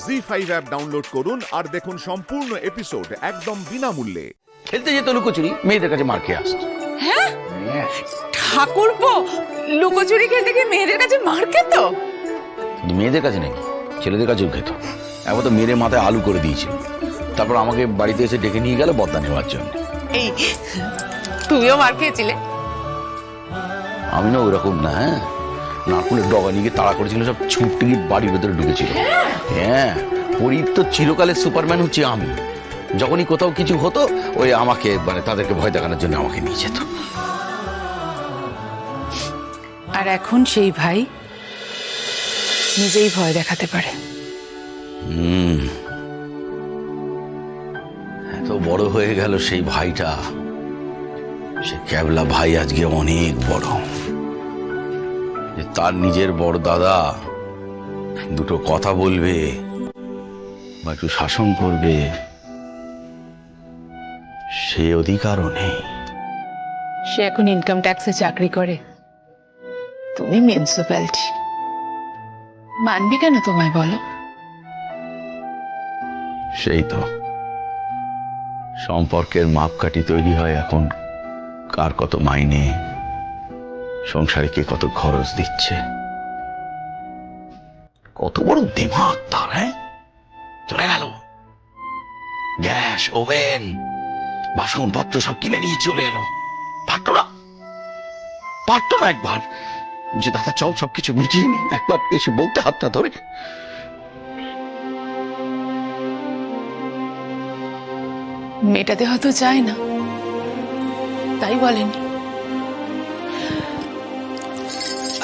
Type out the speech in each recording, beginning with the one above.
ZEE5 app download করুন আর দেখুন সম্পূর্ণ এপিসোড একদম বিনামূল্যে। খেলতে যেত লুকোচুরি, মেয়েদের কাছে মার খেয়ে আসতো। হ্যাঁ ঠাকুরপো, লুকোচুরি খেলতে গিয়ে মেয়েদের কাছে মার খেত? মেয়েদের কাছে নাকি, ছেলেদের কাছেও খেত। একবার তো মেরে মাথায় আলু করে দিয়েছিল, তারপর আমাকে বাড়িতে এসে ডেকে নিয়ে গেল বদলা নেওয়ার জন্য। এই তুমিও মার খেয়েছিলে? আমি না ওরকম না, হ্যাঁ, নারকুলের ডগা নিয়ে তাড়া করেছিল, সব ছুটতে গিয়ে বাড়ির ভেতরে ঢুকেছিল। হ্যাঁ, পরীর তো চিরকালের সুপারম্যান হচ্ছে আমি। যখনই কোথাও কিছু হতো ওই আমাকে, মানে তাদেরকে ভয় দেখানোর জন্য আমাকে নিয়ে যেত। আর এখন সেই ভাই নিজেই ভয় দেখাতে পারে। এত বড় হয়ে গেল সেই ভাইটা, সে ক্যাবলা ভাই আজকে অনেক বড়। যে তার নিজের বড় দাদা দুটো কথা বলবে বা একটু শাসন করবে, সে অধিকারও নেই। সে এখন ইনকাম ট্যাক্সে চাকরি করে, তুমি মিউনিসিপ্যালিটি। মানবি কেন তোমায় বলো? সেই তো, সম্পর্কের মাপকাঠি তৈরি হয় এখন। কার কত মাইনে, সংসারে কে কত খরচ দিচ্ছে। কত বড় দিমাগ তার, হ্যাঁ? চলে গেল গ্যাস, ওভেন, বাসনপত্র সব কিনে নিয়ে চলে এলো। পারতো না একবার যে দাদা চল সবকিছু মিটিয়ে নি, একবার এসে বলতে হাতটা ধরে। মেটাতে হয়তো চায় না, তাই বলেনি।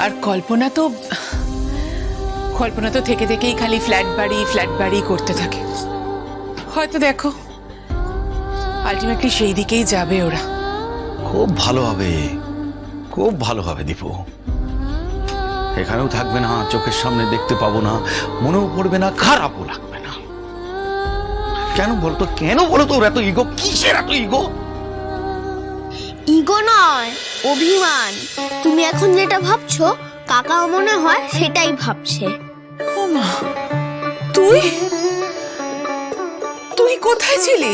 আর কল্পনা তো থেকে থেকেই খালি ফ্ল্যাট বাড়ি করতে থাকে। হয়তো দেখো আলটিমেটলি সেই দিকেই যাবে ওরা। খুব ভালো হবে, খুব ভালো হবে দীপু। এখানেও থাকবে না, চোখের সামনে দেখতে পাবো না, মনেও পড়বে না, খারাপও লাগবে না। কেন বলতো ওর এত ইগো? কিসের এত ইগো? ইগো নয়, অভিমান। তুমি এখন যেটা ভাবছো কাকাও মনে হয় সেটাই ভাবছে। ও মা, তুই কোথায় ছিলি?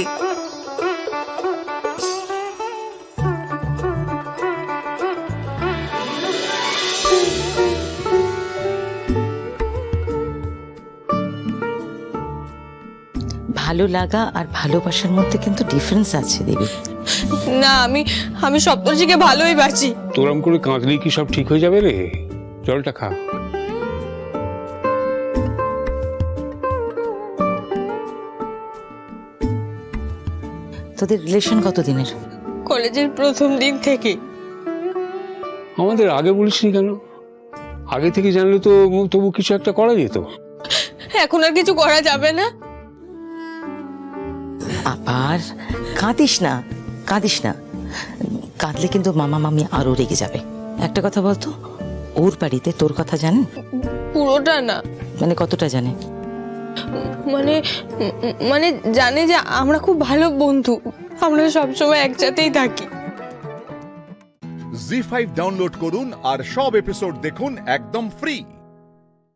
ভালো লাগা আর ভালোবাসার মধ্যে কিন্তু ডিফারেন্স আছে দেবী। না, আমি সপ্তর্ষিকে ভালোই বাসি। তোরম করে কাঁদলে কি সব ঠিক হয়ে যাবে রে? জলটা খা। তোদের রিলেশন কতদিনের? কলেজের প্রথম দিন থেকে। আমাদের আগে বলিসনি কেন? আগে থেকে জানলে তো তবু কিছু একটা করা যেত। এখন আর কিছু করা যাবে না। আবার কাঁদিস না। কাঁদলে কিন্তু মামা মামি আরো রেগে যাবে। একটা কথা বলতো, ওর বাড়িতে তোর কথা জানেন? পুরোটা না, মানে কতটা জানে? মানে জানে যে আমরা খুব ভালো বন্ধু, আমরা সবসময় একসাথেই থাকি। জি5 ডাউনলোড করুন আর সব এপিসোড দেখুন একদম ফ্রি।